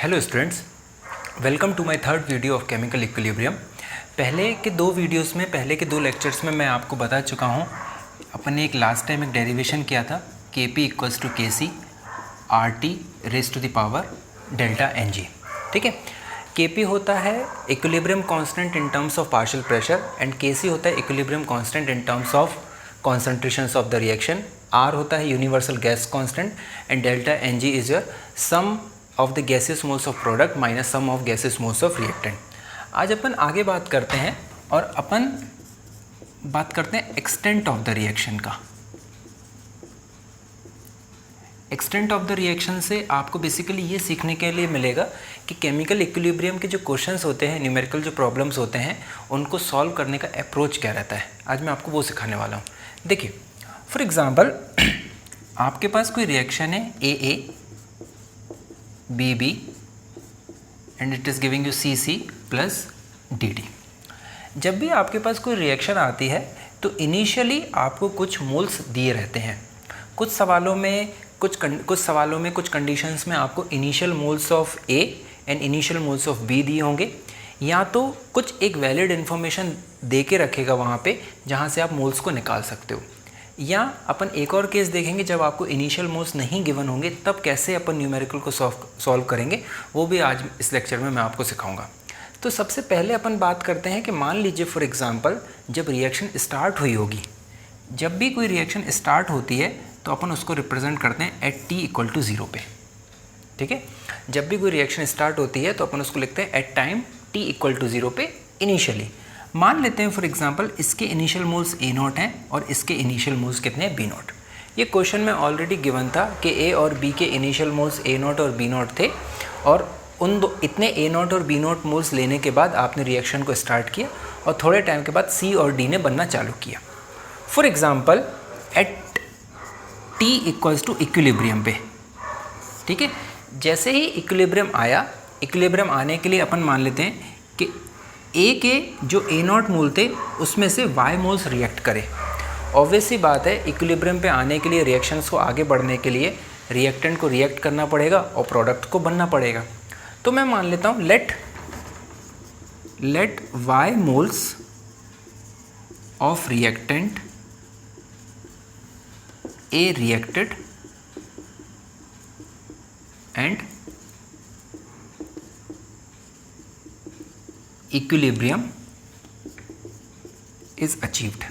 Hello students, welcome to my third video of chemical equilibrium. पहले के दो lectures में मैं आपको बता चुका हूँ। अपन ने एक लास्ट टाइम एक डेरिवेशन किया था Kp equals to Kc RT raise to the power delta Ng। ठीक है, Kp होता है equilibrium constant in terms of partial pressure and Kc होता है equilibrium constant in terms of concentrations of the reaction. R होता है universal gas constant and delta Ng is your sum of the gases moles of product minus sum of gases moles of reactant. आज अपन आगे बात करते हैं और अपन बात करते हैं एक्सटेंट ऑफ द रिएक्शन का। एक्सटेंट ऑफ द रिएक्शन से आपको बेसिकली ये सीखने के लिए मिलेगा कि केमिकल इक्विलिब्रियम के जो क्वेश्चंस होते हैं, न्यूमेरिकल जो प्रॉब्लम्स होते हैं, उनको सॉल्व करने का अप्रोच क्या रहता है। आज मैं आपको वो सिखाने वाला हूँ। देखिए, फॉर एग्जांपल आपके पास कोई रिएक्शन है AA BB and it is giving you CC plus DD। जब भी आपके पास कोई रिएक्शन आती है तो इनिशियली आपको कुछ मोल्स दिए रहते हैं। कुछ सवालों में कुछ कंडीशंस में आपको initial moles of A and initial moles of B दिए होंगे, या तो कुछ एक वैलिड इन्फॉर्मेशन दे के रखेगा वहाँ पे जहाँ से आप मोल्स को निकाल सकते हो। या अपन एक और केस देखेंगे जब आपको इनिशियल मोल्स नहीं गिवन होंगे, तब कैसे अपन न्यूमेरिकल को सॉल्व करेंगे, वो भी आज इस लेक्चर में मैं आपको सिखाऊंगा। तो सबसे पहले अपन बात करते हैं कि मान लीजिए फॉर एग्जांपल जब रिएक्शन स्टार्ट हुई होगी, जब भी कोई रिएक्शन स्टार्ट होती है तो अपन उसको रिप्रेजेंट करते हैं एट t इक्वल टू 0 पे। ठीक है, जब भी कोई रिएक्शन स्टार्ट होती है तो अपन उसको लिखते हैं at time t equal to 0 पे इनिशियली। मान लेते हैं फॉर एग्जांपल इसके इनिशियल मोल्स A0 हैं और इसके इनिशियल मोल्स कितने हैं B0। ये क्वेश्चन में ऑलरेडी गिवन था कि A और B के इनिशियल मोल्स A0 और B0 थे, और इतने A0 और B0 मोल्स लेने के बाद आपने रिएक्शन को स्टार्ट किया और थोड़े टाइम के बाद C और D ने बनना चालू किया। For example at T equals to equilibrium पे। ठीक है, जैसे ही इक्विलिब्रियम आया, इक्विलिब्रियम आने के लिए अपन मान लेते हैं कि A के जो A0 मोल थे उसमें से Y मोल्स रिएक्ट करें। ऑब्वियस सी बात है, इक्विलिब्रियम पे आने के लिए, रिएक्शंस को आगे बढ़ने के लिए रिएक्टेंट को रिएक्ट करना पड़ेगा और प्रोडक्ट को बनना पड़ेगा। तो मैं मान लेता हूँ let Y moles of reactant A reacted and equilibrium is achieved।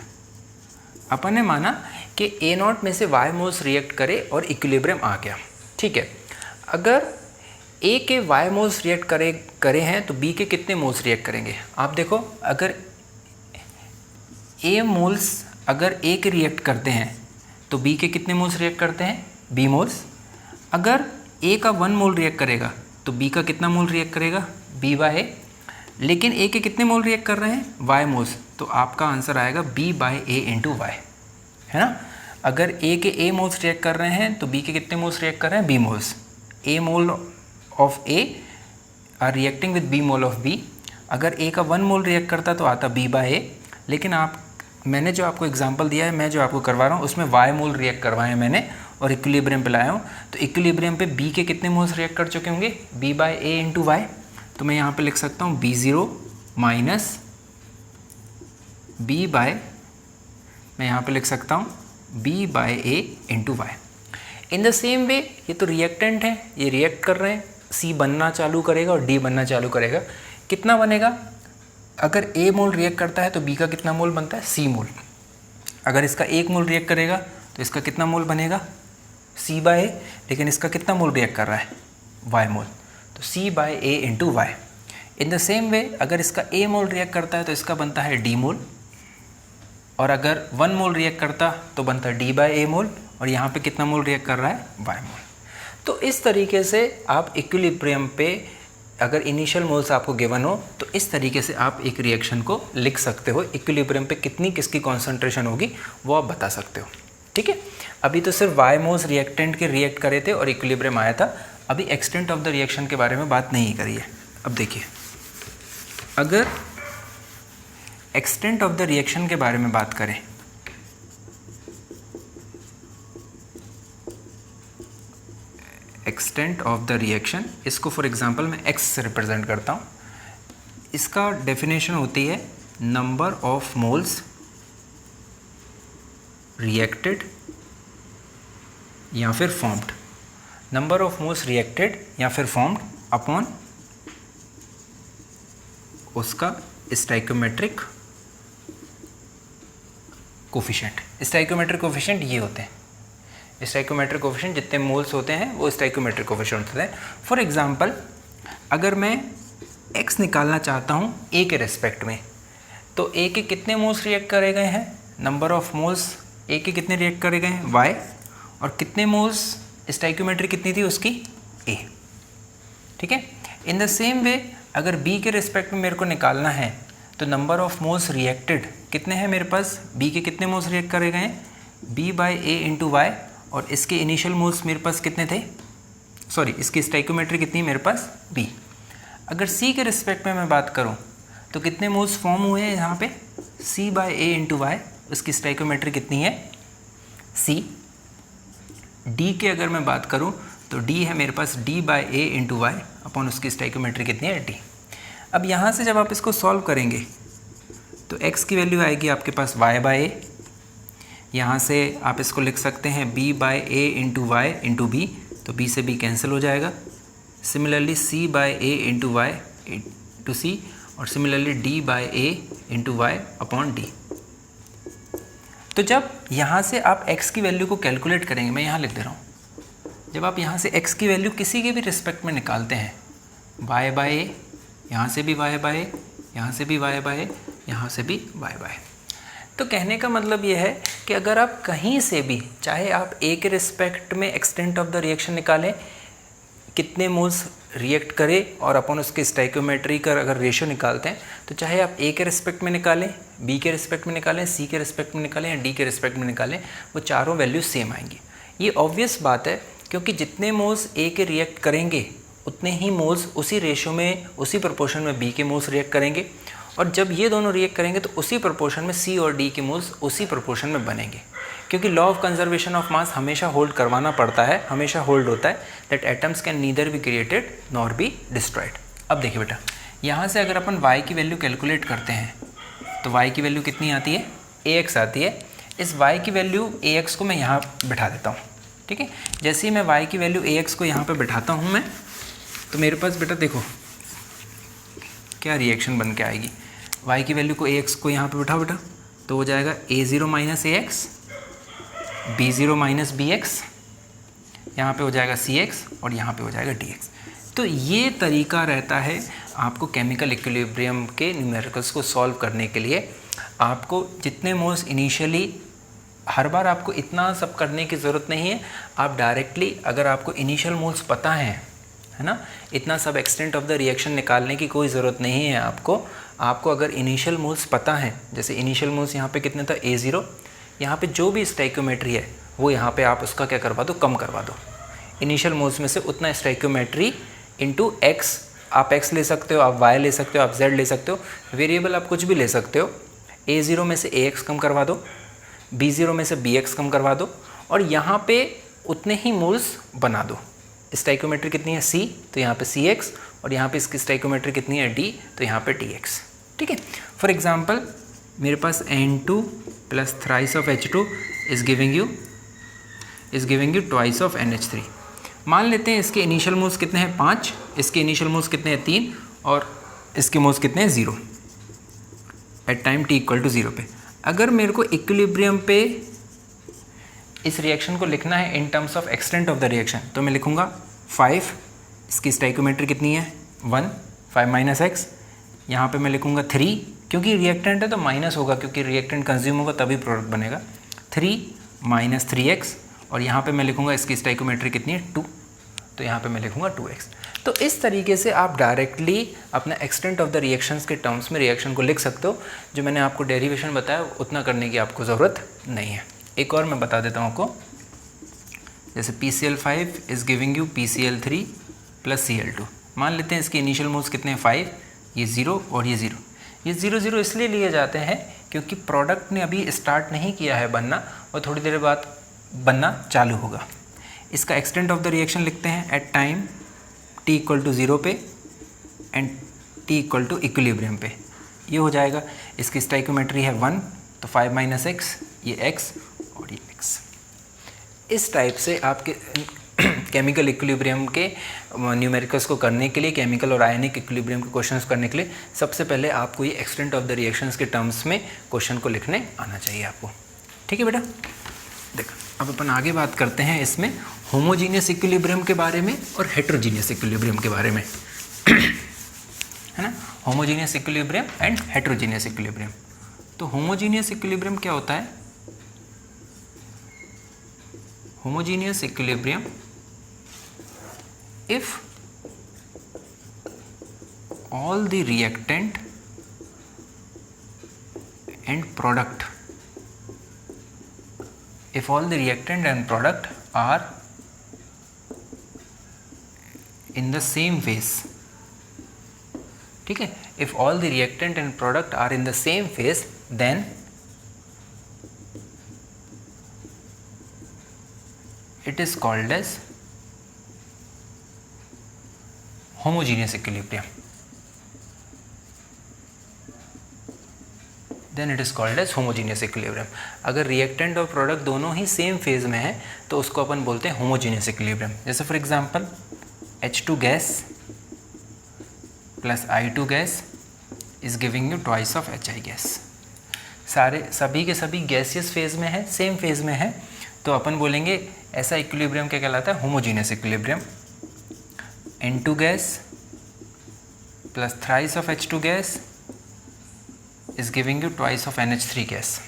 अपन ने माना कि A0 में से Y मोल्स रिएक्ट करे और इक्विलिब्रियम आ गया। ठीक है, अगर A के Y मोल्स रिएक्ट करे हैं तो B के कितने मोल्स रिएक्ट करेंगे। आप देखो, अगर A के रिएक्ट करते हैं तो B के कितने मोल्स रिएक्ट करते हैं, B मोल्स। अगर A का 1 मोल रिएक्ट करेगा तो B का कितना मोल रिएक्ट करेगा, B बाय A। लेकिन A के कितने मोल रिएक्ट कर रहे हैं, Y मोल्स, तो आपका आंसर आएगा B by A into Y, है ना। अगर A के A मोल्स रिएक्ट कर रहे हैं तो B के कितने मोल्स रिएक्ट कर रहे हैं, B moles. A mole of A are reacting with B mole of B। अगर A का 1 मोल रिएक्ट करता तो आता B बाय A, लेकिन मैंने जो आपको एग्जांपल दिया है, मैं जो आपको करवा रहा हूँ उसमें Y मोल रिएक्ट करवाए हैं मैंने और इक्विलिब्रियम पे लाया हूँ। तो इक्विलिब्रियम पे B के कितने मोल्स रिएक्ट कर चुके होंगे, B by A into Y. तो मैं यहाँ पे लिख सकता हूँ B0 माइनस B बाय, मैं यहाँ पे लिख सकता हूँ B by A into Y. In the same way ये तो रिएक्टेंट है, ये रिएक्ट कर रहे हैं, C बनना चालू करेगा और D बनना चालू करेगा। कितना बनेगा, अगर A मोल रिएक्ट करता है तो B का कितना मोल बनता है, C मोल। अगर इसका 1 मोल रिएक्ट करेगा तो इसका कितना मोल बनेगा, C बाय A। लेकिन इसका कितना मोल रिएक्ट कर रहा है, Y मोल, तो C by A into Y. In the same way अगर इसका A मोल रिएक्ट करता है तो इसका बनता है D मोल, और अगर 1 मोल रिएक्ट करता तो बनता है D बाय A मोल, और यहाँ पे कितना मोल रिएक्ट कर रहा है, Y मोल। तो इस तरीके से आप इक्विलिब्रियम पे अगर इनिशियल मोल्स आपको गिवन हो तो इस तरीके से आप एक रिएक्शन को लिख सकते हो। इक्विलिब्रियम पे कितनी किसकी कॉन्सेंट्रेशन होगी वो आप बता सकते हो। ठीक है, अभी तो सिर्फ Y मोल्स रिएक्टेंट के रिएक्ट करे थे और इक्विलिब्रियम आया था, अभी एक्सटेंट ऑफ द रिएक्शन के बारे में बात नहीं करी है। अब देखिए, अगर एक्सटेंट ऑफ द रिएक्शन के बारे में बात करें, एक्सटेंट ऑफ द रिएक्शन, इसको फॉर एग्जांपल मैं x से रिप्रेजेंट करता हूँ। इसका डेफिनेशन होती है नंबर ऑफ मोल्स रिएक्टेड या फिर formed, number of moles reacted या फिर फॉर्म्ड अपॉन उसका स्टोइकोमेट्रिक कोफिशिएंट। स्टोइकोमेट्रिक कोफिशिएंट ये होते हैं, स्टोइकोमेट्रिक कोफिशिएंट जितने मोल्स होते हैं वो स्टोइकोमेट्रिक कोफिशिएंट होते हैं। फॉर एग्जांपल अगर मैं x निकालना चाहता हूँ a के रेस्पेक्ट में, तो a के कितने मोल्स रिएक्ट करे गए हैं, नंबर ऑफ मोल्स a के कितने रिएक्ट करे गए हैं y, और कितने मोल्स स्टोइकोमेट्री कितनी थी उसकी a। ठीक है। इन द सेम वे अगर b के रेस्पेक्ट में मेरे को निकालना है तो नंबर ऑफ मोल्स रिएक्टेड कितने हैं मेरे पास, b के कितने मोल्स रिएक्ट करे गए हैं b/a इंटू वाई, और इसके इनिशियल मोल्स मेरे पास कितने थे, सॉरी इसकी स्टोइकोमेट्री कितनी है मेरे पास b। अगर c के रिस्पेक्ट में मैं बात करूं तो कितने मोल्स फॉर्म हुए हैं यहाँ पे c/a इंटू वाई, उसकी स्टोइकोमेट्री कितनी है c। d के अगर मैं बात करूं तो d है मेरे पास d/a इंटू वाई अपॉन उसकी स्टोइकोमेट्री कितनी है d। अब यहाँ से जब आप इसको सॉल्व करेंगे तो x की वैल्यू आएगी आपके पास y/a, यहाँ से आप इसको लिख सकते हैं b/a into Y into b, तो b से b कैंसिल हो जाएगा। Similarly c/a into Y into c, और similarly d/a into Y upon d। तो जब यहाँ से आप x की वैल्यू को कैलकुलेट करेंगे, मैं यहाँ लिख दे रहा हूँ, जब आप यहाँ से x की वैल्यू किसी के भी रिस्पेक्ट में निकालते हैं y/a, यहाँ से भी y/a, यहाँ से भी y/a, यहाँ से भी y/a, तो कहने का मतलब ये है कि अगर आप कहीं से भी, चाहे आप a के रिस्पेक्ट में एक्सटेंट ऑफ द रिएक्शन निकालें, कितने मोल्स रिएक्ट करें और अपन उसके स्टोइकोमेट्री का अगर रेशियो निकालते हैं, तो चाहे आप a के रिस्पेक्ट में निकालें, b के रिस्पेक्ट में निकालें, c के रिस्पेक्ट में निकालें या d के रिस्पेक्ट में निकालें, वो चारों वैल्यू सेम आएंगी। ये ऑब्वियस बात है, क्योंकि जितने मोल्स a के रिएक्ट करेंगे उतने ही मोल्स उसी रेशियो में, उसी प्रोपोर्शन में b के मोल्स रिएक्ट करेंगे, और जब ये दोनों रिएक्ट करेंगे तो उसी प्रोपोर्शन में c और d के मोल्स उसी प्रोपोर्शन में बनेंगे, क्योंकि law of conservation of mass हमेशा होल्ड करवाना पड़ता है, हमेशा होल्ड होता है that atoms can neither be created nor be destroyed. अब देखिए बेटा, यहाँ से अगर अपन y की वैल्यू कैलकुलेट करते हैं तो y की वैल्यू कितनी आती है, ax आती है। इस y की वैल्यू ax को मैं यहाँ बिठा देता हूँ। ठीक है, जैसे ही मैं y की वैल्यू ax को यहाँ पर बिठाता हूँ मैं, तो मेरे पास बेटा देखो क्या रिएक्शन बन के आएगी। y की वैल्यू को ax को यहाँ पे बिठाओ बेटा, तो हो जाएगा a0 minus ax, b0 minus bx, यहाँ पे हो जाएगा cx और यहाँ पे हो जाएगा dx। तो ये तरीका रहता है आपको केमिकल इक्विलिब्रियम के न्यूमेरिकल्स को सॉल्व करने के लिए। आपको जितने मोल्स इनिशियली, हर बार आपको इतना सब करने की ज़रूरत नहीं है, आप डायरेक्टली अगर आपको इनिशियल मोल्स पता है ना, इतना सब एक्सटेंट ऑफ द रिएक्शन निकालने की कोई ज़रूरत नहीं है आपको अगर इनिशियल मोल्स पता है, जैसे इनिशियल मोल्स यहाँ पे कितने था a0, यहाँ पे जो भी स्टोइकोमेट्री है वो यहाँ पे आप उसका क्या करवा दो, कम करवा दो। इनिशियल मोल्स में से उतना स्टोइकोमेट्री इंटू x, आप x ले सकते हो, आप y ले सकते हो, आप z ले सकते हो, वेरिएबल आप कुछ भी ले सकते हो। a0 में से ax कम करवा दो, b0 में से bx कम करवा दो, और यहाँ पे उतने ही मोल्स बना दो। स्टोइकोमेट्री कितनी है c, तो यहाँ पे cx, और यहाँ पे इसकी स्टोइकोमेट्री कितनी है d, तो यहाँ पे dx। ठीक है। फॉर एग्जांपल मेरे पास N2 plus thrice of H2 is giving you twice of NH3। मान लेते हैं इसके इनिशियल मोल्स कितने हैं 5, इसके इनिशियल मोल्स कितने हैं 3, और इसके मोल्स कितने हैं 0 at time t equal to 0 पे। अगर मेरे को इक्विलिब्रियम पे इस रिएक्शन को लिखना है इन terms of extent of the reaction, तो मैं लिखूंगा 5, इसकी स्टोइकोमेट्री कितनी है 1, 5 माइनस x, यहाँ पे मैं लिखूंगा 3, क्योंकि रिएक्टेंट है तो माइनस होगा, क्योंकि रिएक्टेंट कंज्यूम होगा तभी प्रोडक्ट बनेगा, 3 माइनस 3x, और यहाँ पे मैं लिखूंगा इसकी स्टोइकोमेट्री कितनी है 2, तो यहाँ पे मैं लिखूंगा 2x। तो इस तरीके से आप डायरेक्टली अपना एक्सटेंट ऑफ द रिएक्शंस के टर्म्स में रिएक्शन को लिख सकते हो। जो मैंने आपको डेरिवेशन बताया उतना करने की आपको ज़रूरत नहीं है। एक और मैं बता देता हूँ आपको, जैसे PCl5 is giving you PCl3 plus Cl2। मान लेते हैं इसके इनिशियल मोल्स कितने हैं 5, ये 0 और ये 0। ये 0 0 इसलिए लिए जाते हैं क्योंकि प्रोडक्ट ने अभी स्टार्ट नहीं किया है बनना, और थोड़ी देर बाद बनना चालू होगा। इसका एक्सटेंट ऑफ द रिएक्शन लिखते हैं at time t equal to 0 पे and t equal to equilibrium पे, ये हो जाएगा। इसकी स्टाइकोमेट्री है 1, तो 5 माइनस एक्स, ये x और ये x। इस टाइप से आपके केमिकल इक्विलिब्रियम के न्यूमेरिकल्स को करने के लिए, केमिकल और आयनिक इक्विलिब्रियम के क्वेश्चंस करने के लिए सबसे पहले आपको ये एक्सटेंट ऑफ द रिएक्शंस के टर्म्स में क्वेश्चन को लिखने आना चाहिए आपको। ठीक है बेटा, देखो अब अपन आगे बात करते हैं इसमें होमोजीनियस इक्विलिब्रियम के बारे में और हेट्रोजीनियस इक्विलिब्रियम के बारे में, है ना। Homogeneous equilibrium and heterogeneous equilibrium. तो होमोजीनियस इक्विलिब्रियम क्या होता है? Homogeneous equilibrium if all the reactant and product are in the same phase, ठीक है, if all the reactant and product are in the same phase, then it is called as homogeneous equilibrium, then it is called as homogeneous equilibrium। अगर reactant और product दोनों ही same phase में है तो उसको अपन बोलते हैं होमोजीनियस इक्विलिब्रियम। जैसे for example H2 gas plus I2 gas is giving you twice of HI gas. सभी के सभी गैसियस फेज में है, सेम फेज में है, तो अपन बोलेंगे ऐसा इक्विलिब्रियम क्या कहलाता है? Homogeneous equilibrium. N2 gas plus thrice of H2 gas is giving you twice of NH3 gas.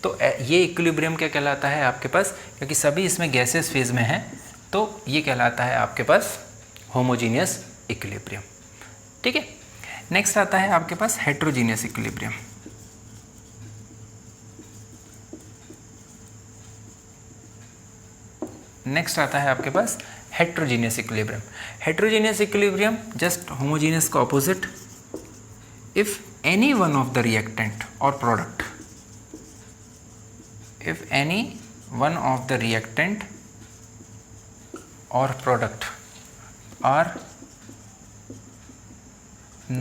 तो ये इक्विलिब्रियम क्या कहलाता है आपके पास? क्योंकि सभी इसमें गैसेस फेज में हैं, तो ये कहलाता है आपके पास होमोजीनियस इक्विलिब्रियम। ठीक है, नेक्स्ट आता है आपके पास हेट्रोजीनियस इक्विलिब्रियम। नेक्स्ट आता है आपके पास heterogeneous equilibrium. Heterogeneous equilibrium just homogeneous का opposite. If any one of the reactant और product, if any one of the reactant or product are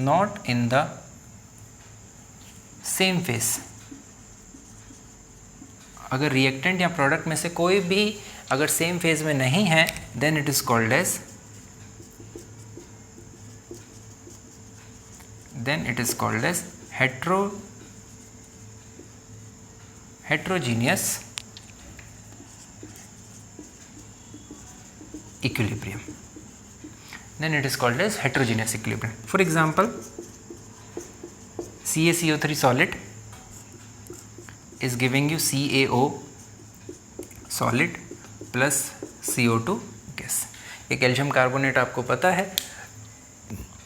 not in the same phase, अगर reactant या product में से कोई भी अगर सेम फेज में नहीं है, then it is called as heterogeneous equilibrium. Then it is called as heterogeneous equilibrium. For example, CaCO3 solid is giving you CaO solid plus CO2 gas. ये कैल्शियम कार्बोनेट आपको पता है,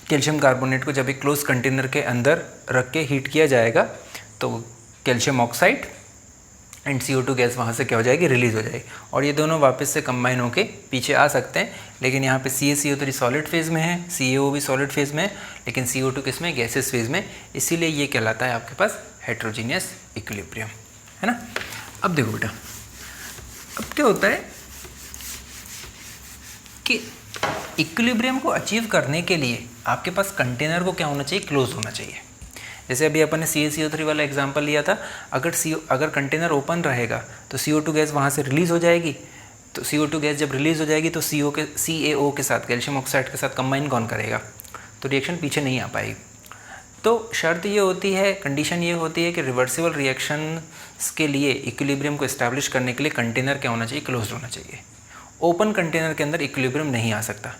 कैल्शियम कार्बोनेट को जब एक क्लोज कंटेनर के अंदर रख के हीट किया जाएगा तो calcium oxide and CO2 gas वहाँ से क्या हो जाएगी? रिलीज हो जाएगी, और ये दोनों वापस से कंबाइन होके पीछे आ सकते हैं। लेकिन यहाँ पे CaCO3 सॉलिड फेज में है, CaO भी सॉलिड फेज में है, लेकिन CO2 किस में? गैसेस फेज में। इसीलिए ये कहलाता है आपके पास हेट्रोजीनियस इक्विलिब्रियम, है ना। अब देखो बेटा, अब क्या होता है कि इक्विलिब्रियम को अचीव करने के लिए आपके पास कंटेनर को क्या होना चाहिए? क्लोज होना चाहिए। जैसे अभी अपन ने CaCO3 वाला एग्जांपल लिया था, अगर कंटेनर ओपन रहेगा तो CO2 गैस वहाँ से रिलीज़ हो जाएगी, तो CO2 गैस जब रिलीज़ हो जाएगी तो CaO के साथ, कैल्शियम ऑक्साइड के साथ कंबाइन कौन करेगा? तो रिएक्शन पीछे नहीं आ पाएगी। तो शर्त ये होती है, कंडीशन ये होती है कि रिवर्सिबल रिएक्शंस के लिए इक्विलिब्रियम को इस्टेब्लिश करने के लिए कंटेनर क्या होना चाहिए? क्लोज होना चाहिए। ओपन कंटेनर के अंदर इक्विलिब्रियम नहीं आ सकता।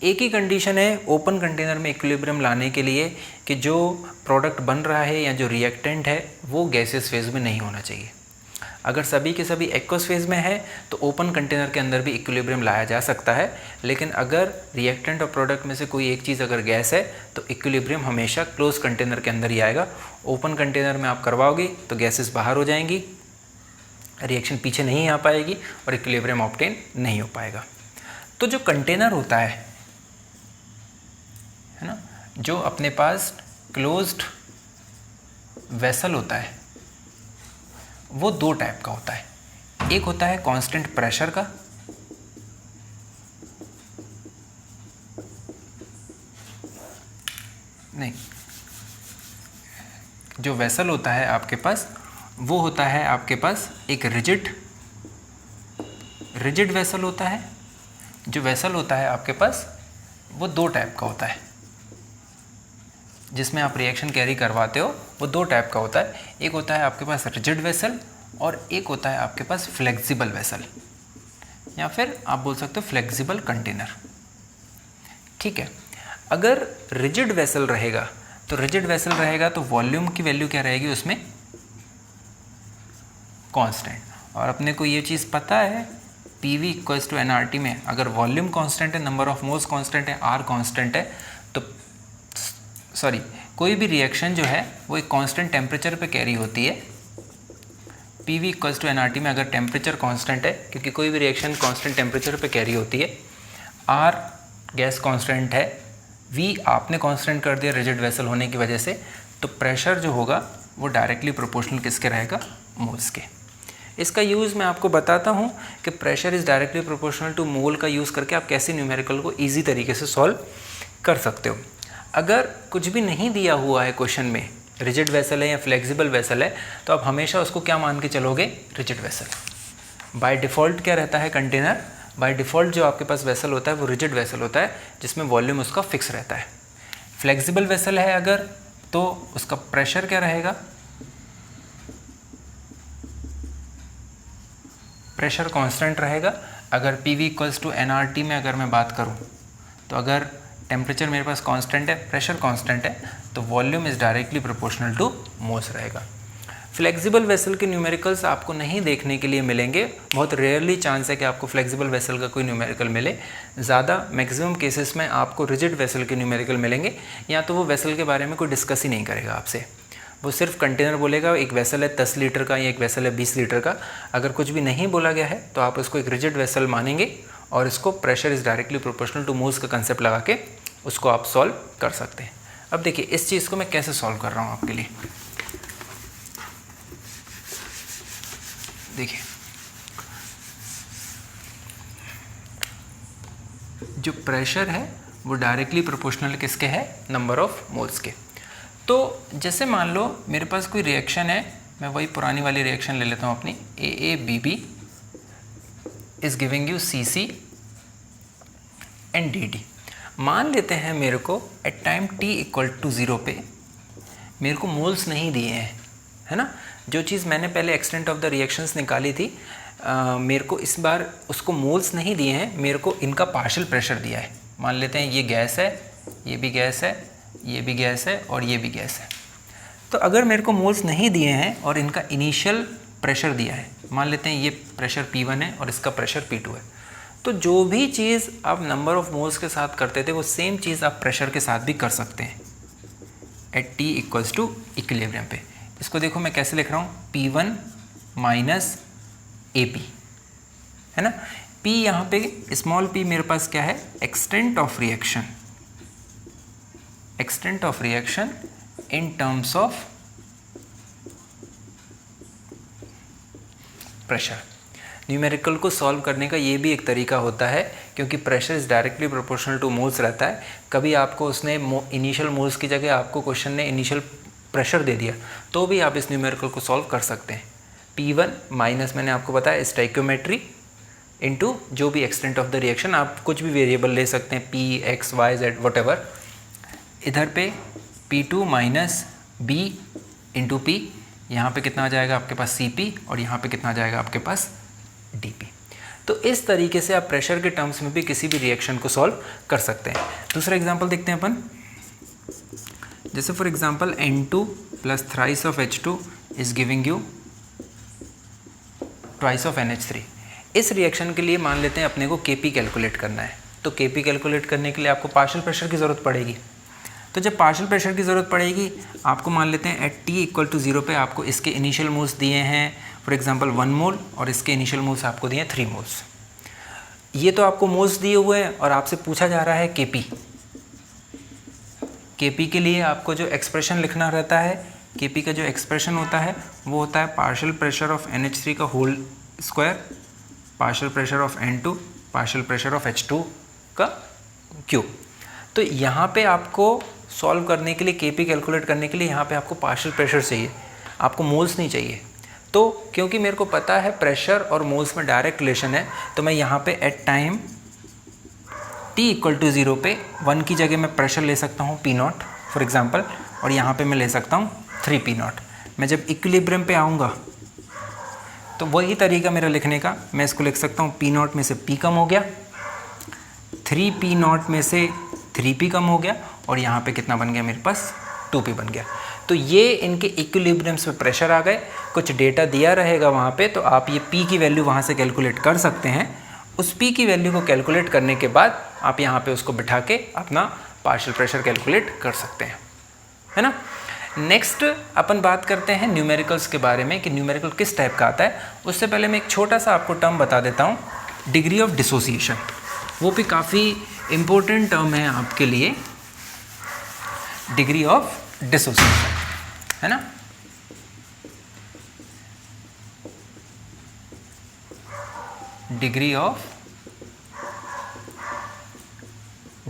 एक ही कंडीशन है ओपन कंटेनर में इक्विलिब्रियम लाने के लिए कि जो प्रोडक्ट बन रहा है या जो रिएक्टेंट है वो गैसेस फेज में नहीं होना चाहिए। अगर सभी के सभी एक्वस फेज में है तो ओपन कंटेनर के अंदर भी इक्विलिब्रियम लाया जा सकता है, लेकिन अगर रिएक्टेंट और प्रोडक्ट में से कोई एक चीज़ अगर गैस है तो इक्विलिब्रियम हमेशा क्लोज कंटेनर के अंदर ही आएगा। ओपन कंटेनर में आप करवाओगे तो गैसेस बाहर हो जाएंगी, रिएक्शन पीछे नहीं आ पाएगी और इक्विलिब्रियम ऑब्टेन नहीं हो पाएगा। तो जो कंटेनर होता है ना, जो अपने पास क्लोज्ड वेसल होता है वो दो टाइप का होता है। एक होता है कांस्टेंट प्रेशर का नहीं, जो वेसल होता है आपके पास वो होता है आपके पास एक रिजिड वेसल होता है। जो वेसल होता है आपके पास वो दो टाइप का होता है, जिसमें आप रिएक्शन कैरी करवाते हो वो दो टाइप का होता है। एक होता है आपके पास रिजिड वेसल और एक होता है आपके पास फ्लेक्सिबल वेसल, या फिर आप बोल सकते हो फ्लेक्सिबल कंटेनर। ठीक है, अगर रिजिड वेसल रहेगा तो वॉल्यूम की वैल्यू क्या रहेगी उसमें, कांस्टेंट। और अपने को ये चीज़ पता है PV इक्वल्स टू nRT में अगर वॉल्यूम कांस्टेंट है, नंबर ऑफ मोल्स कांस्टेंट है, R कांस्टेंट है, तो कोई भी रिएक्शन जो है वो एक कांस्टेंट टेम्परेचर पे कैरी होती है। PV इक्वल्स टू nRT में अगर टेम्परेचर कांस्टेंट है, क्योंकि कोई भी रिएक्शन कांस्टेंट टेम्परेचर पे कैरी होती है, R गैस कांस्टेंट है, V आपने कांस्टेंट कर दिया रिजिड वेसल होने की वजह से, तो प्रेशर जो होगा वो डायरेक्टली प्रोपोर्शनल किसके रहेगा, मोल्स के। इसका यूज़ मैं आपको बताता हूँ कि pressure is directly proportional to mole का यूज़ करके आप कैसे न्यूमेरिकल को ईजी तरीके से सॉल्व कर सकते हो। अगर कुछ भी नहीं दिया हुआ है क्वेश्चन में, रिजिड वेसल है या फ्लेक्सिबल वेसल है, तो आप हमेशा उसको क्या मान के चलोगे, रिजिड वेसल। बाय डिफ़ॉल्ट क्या रहता है कंटेनर, बाय डिफ़ॉल्ट जो आपके पास वेसल होता है वो रिजिड वेसल होता है, जिसमें वॉल्यूम उसका फिक्स रहता है। फ्लेक्सिबल वेसल है अगर, तो उसका प्रेशर क्या रहेगा, प्रेशर कांस्टेंट रहेगा। अगर PV इक्वल्स टू nRT में अगर मैं बात करूं, तो अगर टेम्परेचर मेरे पास कांस्टेंट है, प्रेशर कांस्टेंट है, तो volume is directly proportional two moles रहेगा। फ्लेक्सिबल वेसल के न्यूमेरिकल्स आपको नहीं देखने के लिए मिलेंगे, बहुत रेयरली चांस है कि आपको फ्लेक्सिबल वेसल का कोई न्यूमेरिकल मिले। ज़्यादा मैक्सिमम केसेस में आपको रिजिड वेसल के न्यूमेरिकल मिलेंगे, या तो वो वेसल के बारे में कोई डिस्कस ही नहीं करेगा आपसे, वो सिर्फ कंटेनर बोलेगा, एक वेसल है 10 लीटर का या एक वेसल है 20 लीटर का। अगर कुछ भी नहीं बोला गया है तो आप इसको एक रिजिड वेसल मानेंगे और इसको pressure is directly proportional two moles का कंसेप्ट लगा के उसको आप सॉल्व कर सकते हैं। अब देखिए इस चीज़ को मैं कैसे सॉल्व कर रहा हूँ आपके लिए। देखिए जो प्रेशर है वो डायरेक्टली प्रोपोर्शनल किसके है, नंबर ऑफ मोल्स के। तो जैसे मान लो मेरे पास कोई रिएक्शन है, मैं वही पुरानी वाली रिएक्शन ले लेता हूँ अपनी, AABB is giving you CC and DD। मान लेते हैं मेरे को at time t equal to 0 पे मेरे को मोल्स नहीं दिए हैं, है ना। जो चीज़ मैंने पहले एक्सटेंट ऑफ द रिएक्शंस निकाली थी, मेरे को इस बार उसको मोल्स नहीं दिए हैं, मेरे को इनका पार्शियल प्रेशर दिया है। मान लेते हैं ये गैस है, ये भी गैस है, ये भी गैस है और ये भी गैस है। तो अगर मेरे को मोल्स नहीं दिए हैं और इनका इनिशियल प्रेशर दिया है, मान लेते हैं ये प्रेशर P1 है और इसका प्रेशर P2 है, तो जो भी चीज़ आप नंबर ऑफ मोल्स के साथ करते थे वो सेम चीज़ आप प्रेशर के साथ भी कर सकते हैं at T equals to equilibrium पे। इसको देखो मैं कैसे लिख रहा हूँ, P1 माइनस AP, है ना। P यहाँ पे स्मॉल p मेरे पास क्या है, extent of reaction, extent of reaction in terms of pressure. Numerical को सॉल्व करने का ये भी एक तरीका होता है, क्योंकि pressure is directly proportional two moles रहता है। कभी आपको उसने इनिशियल मोल्स की जगह आपको क्वेश्चन ने इनिशियल प्रेशर दे दिया, तो भी आप इस न्यूमेरिकल को सॉल्व कर सकते हैं। P1 माइनस मैंने आपको बताया स्टोइकियोमेट्री इनटू जो भी एक्सटेंट ऑफ द रिएक्शन, आप कुछ भी वेरिएबल ले सकते हैं, P, X, Y, Z whatever. इधर पे P2 minus B into P, यहाँ पे कितना आ जाएगा आपके पास CP और यहाँ पे कितना आ जाएगा आपके पास DP। तो इस तरीके से आप प्रेशर के टर्म्स में भी किसी भी रिएक्शन को सॉल्व कर सकते हैं। दूसरा एग्जांपल देखते हैं अपन, जैसे for example N2 plus thrice of H2 is giving you twice of NH3। इस रिएक्शन के लिए मान लेते हैं अपने को Kp कैलकुलेट करना है, तो Kp कैलकुलेट करने के लिए आपको पार्शियल प्रेशर की ज़रूरत पड़ेगी। तो जब पार्शियल प्रेशर की ज़रूरत पड़ेगी, आपको मान लेते हैं एट T इक्वल टू 0 पे आपको इसके इनिशियल मोल्स दिए हैं फॉर एग्जांपल 1 मोल और इसके इनिशियल मोल्स आपको दिए हैं 3 मोल्स। ये तो आपको मोल्स दिए हुए हैं और आपसे पूछा जा रहा है Kp। Kp के लिए आपको जो एक्सप्रेशन लिखना रहता है, Kp का जो एक्सप्रेशन होता है वो होता है पार्शियल प्रेशर ऑफ NH3 का whole square, partial pressure of N2, partial pressure of H2 का क्यूब। तो यहाँ पे आपको सॉल्व करने के लिए, Kp कैलकुलेट करने के लिए यहाँ पे आपको पार्शियल प्रेशर चाहिए, आपको मोल्स नहीं चाहिए। तो क्योंकि मेरे को पता है प्रेशर और मोल्स में डायरेक्ट रिलेशन है, तो मैं यहाँ पे एट टाइम t = 0 पे 1 की जगह मैं प्रेशर ले सकता हूँ P0 फॉर एग्जांपल, और यहाँ पे मैं ले सकता हूँ 3P0। मैं जब इक्विलिब्रियम पे आऊँगा तो वही तरीका मेरा लिखने का, मैं इसको लिख सकता हूँ P0 में से P कम हो गया, 3P0 में से 3P कम हो गया, और यहाँ पे कितना बन गया मेरे पास 2P बन गया। तो ये इनके इक्विलिब्रियम्स पे प्रेशर आ गए, कुछ डेटा दिया रहेगा वहाँ पे, तो आप ये P की वैल्यू वहाँ से कैलकुलेट कर सकते हैं। उस P की वैल्यू को कैलकुलेट करने के बाद आप यहाँ पे उसको बिठा के अपना पार्शियल प्रेशर कैलकुलेट कर सकते हैं, है ना। नेक्स्ट अपन बात करते हैं न्यूमेरिकल्स के बारे में कि न्यूमेरिकल किस टाइप का आता है। उससे पहले मैं एक छोटा सा आपको टर्म बता देता हूँ, डिग्री ऑफ डिसोसिएशन। वो भी काफ़ी इम्पोर्टेंट टर्म है आपके लिए, डिग्री ऑफ डिसोसिएशन, है ना। Degree of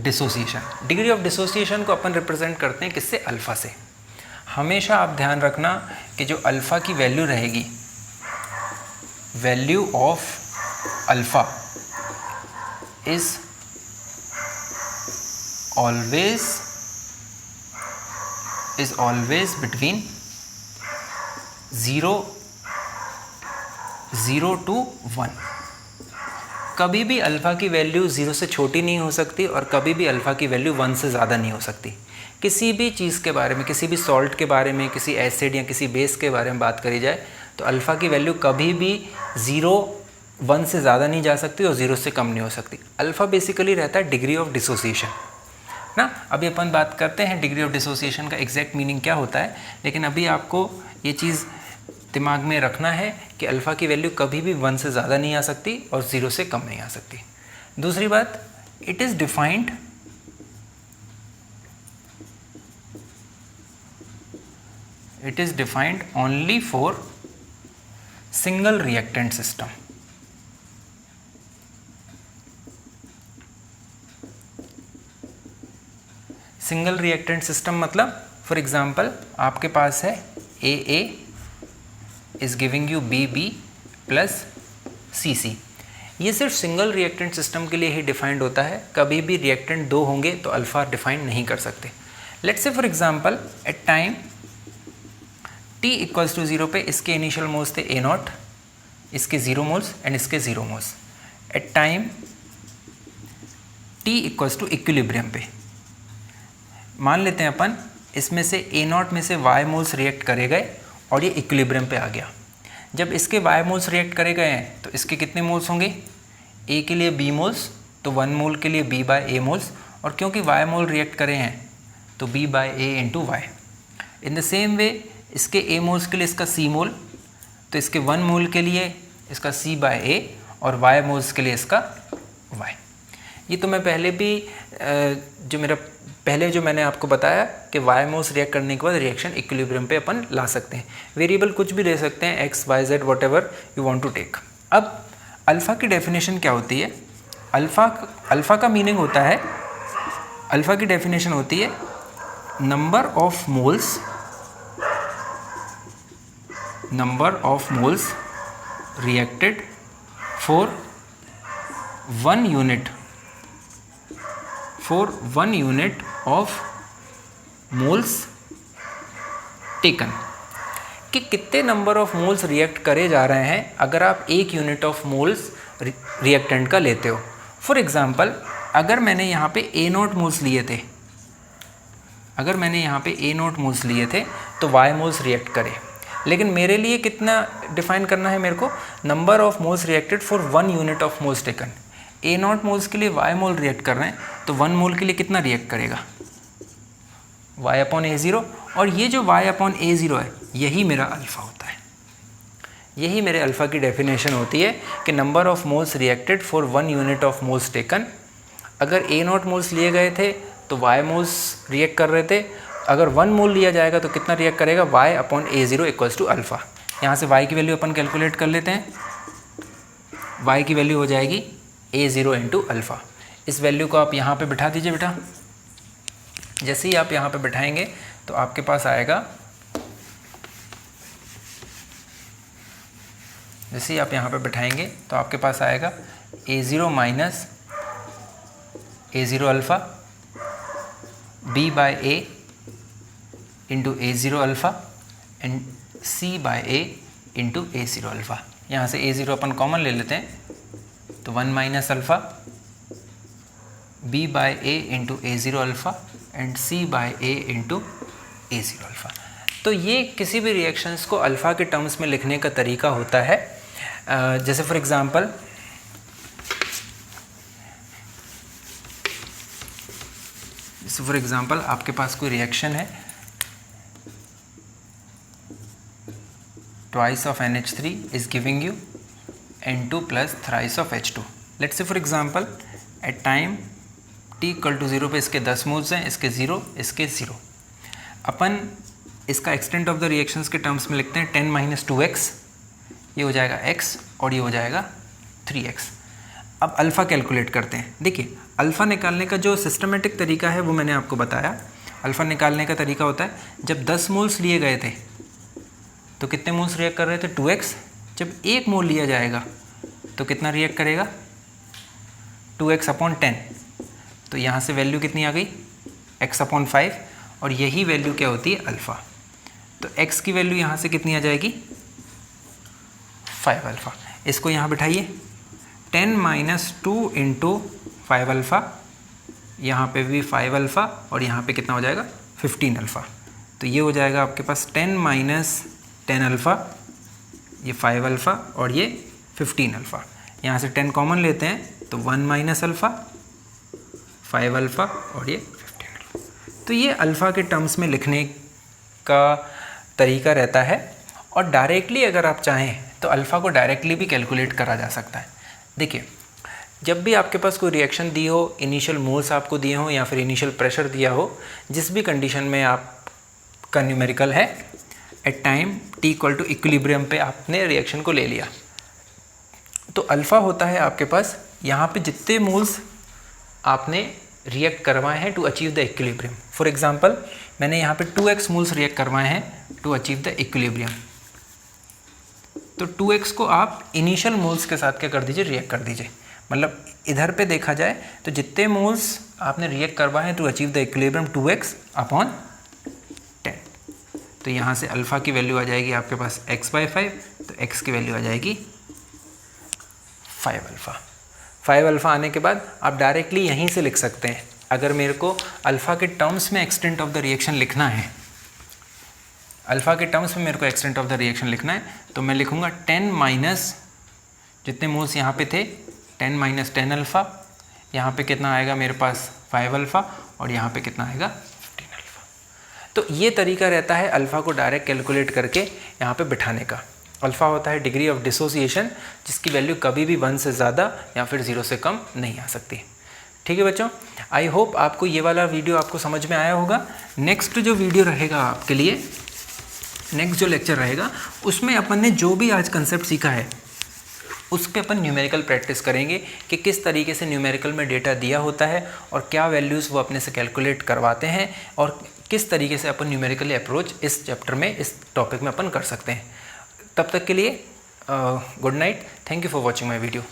dissociation, degree of dissociation को अपन रिप्रेजेंट करते हैं किससे, अल्फ़ा से। हमेशा आप ध्यान रखना कि जो अल्फ़ा की वैल्यू रहेगी, value of alpha is always between 0 to 1। कभी भी अल्फ़ा की वैल्यू 0 से छोटी नहीं हो सकती और कभी भी अल्फ़ा की वैल्यू 1 से ज़्यादा नहीं हो सकती। किसी भी चीज़ के बारे में, किसी भी सॉल्ट के बारे में, किसी एसिड या किसी बेस के बारे में बात करी जाए तो अल्फ़ा की वैल्यू कभी भी 1 से ज़्यादा नहीं जा सकती और 0 से कम नहीं हो सकती। अल्फ़ा बेसिकली रहता है डिग्री ऑफ डिसोसिएशन ना। अभी अपन बात करते हैं डिग्री ऑफ डिसोसिएशन का एग्जैक्ट मीनिंग क्या होता है, लेकिन अभी आपको ये चीज़ दिमाग में रखना है कि अल्फ़ा की वैल्यू कभी भी 1 से ज़्यादा नहीं आ सकती और 0 से कम नहीं आ सकती। दूसरी बात, it is defined only for single reactant system. Single reactant system मतलब फॉर एग्जांपल आपके पास है AA is giving you BB plus CC। ये सिर्फ सिंगल रिएक्टेंट सिस्टम के लिए ही डिफाइंड होता है, कभी भी रिएक्टेंट 2 होंगे तो अल्फ़ा डिफाइन नहीं कर सकते। Let's say for example at time t = 0 पे इसके इनिशियल मोल्स थे A0, इसके 0 मोल्स एंड इसके 0 moles. At time t = equilibrium पे मान लेते हैं अपन इसमें से A0 में से Y मोल्स रिएक्ट करे गए और ये इक्विलिब्रियम पे आ गया। जब इसके Y मोल्स रिएक्ट करे गए हैं तो इसके कितने मोल्स होंगे, A के लिए B मोल्स, तो 1 मोल के लिए B/A मोल्स, और क्योंकि Y मोल रिएक्ट करे हैं तो B/A × Y। In the same वे इसके A मोल्स के लिए इसका C मोल, तो इसके 1 मोल के लिए इसका C/A और Y मोल्स के लिए इसका Y। ये तो मैं पहले भी जो मैंने आपको बताया कि Y मोल्स रिएक्ट करने के बाद रिएक्शन इक्विलिब्रियम पे अपन ला सकते हैं। वेरिएबल कुछ भी ले सकते हैं, X, Y, Z whatever you want to take. अब अल्फ़ा की डेफिनेशन क्या होती है, अल्फ़ा का मीनिंग होता है, अल्फ़ा की डेफिनेशन होती है number of moles reacted for 1 unit of moles taken, कि कितने नंबर ऑफ मोल्स रिएक्ट करे जा रहे हैं अगर आप 1 यूनिट ऑफ मोल्स रिएक्टेंट का लेते हो। फॉर एग्जांपल अगर मैंने यहाँ पे A0 मोल्स लिए थे, तो Y मोल्स रिएक्ट करे, लेकिन मेरे लिए कितना डिफाइन करना है, मेरे को number of moles reacted for 1 unit of moles taken. A0 moles के लिए Y मोल रिएक्ट कर रहे हैं तो 1 मोल के लिए कितना रिएक्ट करेगा, Y/A0, और ये जो Y/A0 है यही मेरा अल्फ़ा होता है। यही मेरे अल्फ़ा की डेफिनेशन होती है कि number of moles reacted for 1 unit of moles taken. अगर A0 मोल्स लिए गए थे तो Y मोल्स रिएक्ट कर रहे थे, अगर 1 मोल लिया जाएगा तो कितना रिएक्ट करेगा, Y/A0 = अल्फ़ा। यहाँ से Y की वैल्यू अपन कैलकुलेट कर लेते हैं, Y की वैल्यू हो जाएगी A0 × अल्फ़ा। इस वैल्यू को आप यहाँ पे बिठा दीजिए बेटा, जैसे ही आप यहाँ पे बैठाएंगे तो आपके पास आएगा, जैसे ही आप यहाँ पे बैठाएंगे तो आपके पास आएगा A0 minus A0 alpha B by A into A0 alpha and C by A into A0 alpha. यहाँ से A0 अपन कॉमन ले लेते हैं तो 1 minus alpha B by A into A0 alpha and C by A into A0 alpha. तो ये किसी भी रिएक्शंस को अल्फ़ा के टर्म्स में लिखने का तरीका होता है। जैसे फॉर एग्ज़ाम्पल आपके पास कोई रिएक्शन है, twice of NH3 is giving you N2 plus thrice of H2। Let's say for example at time t equal to 0 पे इसके 10 मोल्स हैं, इसके 0, इसके 0। अपन इसका एक्सटेंट ऑफ द रिएक्शंस के टर्म्स में लिखते हैं 10 माइनस 2x, ये हो जाएगा x और ये हो जाएगा 3x। अब अल्फ़ा कैलकुलेट करते हैं। देखिए अल्फ़ा निकालने का जो सिस्टमेटिक तरीका है वो मैंने आपको बताया। अल्फ़ा निकालने का तरीका होता है, जब 10 मोल्स लिए गए थे तो कितने मोल्स रिएक्ट कर रहे थे, 2x। जब 1 मोल लिया जाएगा तो कितना रिएक्ट करेगा, 2x अपॉन 10। तो यहाँ से वैल्यू कितनी आ गई, x अपॉन 5, और यही वैल्यू क्या होती है, अल्फ़ा। तो x की वैल्यू यहाँ से कितनी आ जाएगी, 5 अल्फ़ा। इसको यहाँ बिठाइए, 10 माइनस 2 इंटू 5 अल्फ़ा, यहाँ पे भी 5 अल्फ़ा और यहाँ पे कितना हो जाएगा, 15 अल्फ़ा। तो ये हो जाएगा आपके पास 10 माइनस 10 अल्फ़ा, ये 5 अल्फ़ा और ये 15 अल्फ़ा। यहाँ से 10 कॉमन लेते हैं तो 1 माइनस अल्फ़ा, 5 अल्फ़ा और ये 15 अल्फ़ा। तो ये अल्फ़ा के टर्म्स में लिखने का तरीका रहता है। और डायरेक्टली अगर आप चाहें तो अल्फ़ा को डायरेक्टली भी कैलकुलेट करा जा सकता है। देखिए जब भी आपके पास कोई रिएक्शन दी हो, इनिशियल मोल्स आपको दिए हो या फिर इनिशियल प्रेशर दिया हो, जिस भी कंडीशन में आपका न्यूमेरिकल है, at time t equal to equilibrium पे आपने रिएक्शन को ले लिया, तो अल्फ़ा होता है आपके पास यहाँ पे जितने मोल्स आपने रिएक्ट करवाए हैं to achieve the equilibrium. For example मैंने यहाँ पे 2x मोल्स रिएक्ट करवाए हैं टू अचीव द इक्विलिब्रियम। तो 2x को आप इनिशियल मोल्स के साथ क्या कर दीजिए, रिएक्ट कर दीजिए। मतलब इधर पे देखा जाए तो जितने मोल्स आपने रिएक्ट करवाए हैं to achieve the equilibrium 2x upon 10। तो यहाँ से अल्फ़ा की वैल्यू आ जाएगी आपके पास x बाई 5, तो x की वैल्यू आ जाएगी 5 अल्फ़ा। 5 अल्फ़ा आने के बाद आप डायरेक्टली यहीं से लिख सकते हैं। अगर मेरे को अल्फ़ा के टर्म्स में एक्सटेंट ऑफ द रिएक्शन लिखना है, अल्फ़ा के टर्म्स में मेरे को एक्सटेंट ऑफ द रिएक्शन लिखना है, तो मैं लिखूँगा 10 माइनस जितने मोल्स यहाँ पे थे 10 माइनस 10 अल्फ़ा, यहाँ पे कितना आएगा मेरे पास 5 अल्फ़ा और यहाँ पे कितना आएगा 15 अल्फ़ा। तो ये तरीका रहता है अल्फ़ा को डायरेक्ट कैलकुलेट करके यहाँ पे बिठाने का। अल्फ़ा होता है डिग्री ऑफ डिसोसिएशन, जिसकी वैल्यू कभी भी 1 से ज़्यादा या फिर 0 से कम नहीं आ सकती। ठीक है बच्चों, आई होप आपको ये वाला वीडियो आपको समझ में आया होगा। नेक्स्ट जो वीडियो रहेगा आपके लिए, नेक्स्ट जो लेक्चर रहेगा, उसमें अपन ने जो भी आज कंसेप्ट सीखा है उस पर अपन न्यूमेरिकल प्रैक्टिस करेंगे कि किस तरीके से न्यूमेरिकल में डेटा दिया होता है और क्या वैल्यूज़ वो अपने से कैलकुलेट करवाते हैं और किस तरीके से अपन न्यूमेरिकली अप्रोच इस चैप्टर में, इस टॉपिक में अपन कर सकते हैं। तब तक के लिए good night, thank you for watching my video.